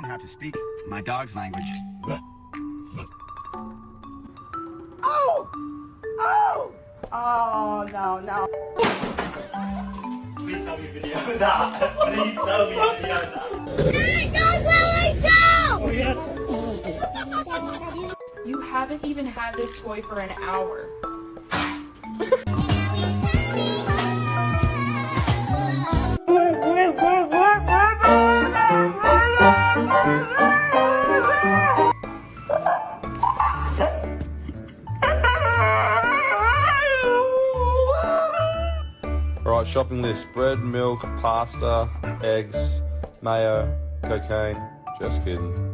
Have to speak my dog's language. Oh! Oh! Oh, no. Please tell me video that. Please tell me video that. You haven't even had this toy for an hour. Alright, shopping list. Bread, milk, pasta, eggs, mayo, cocaine. Just kidding.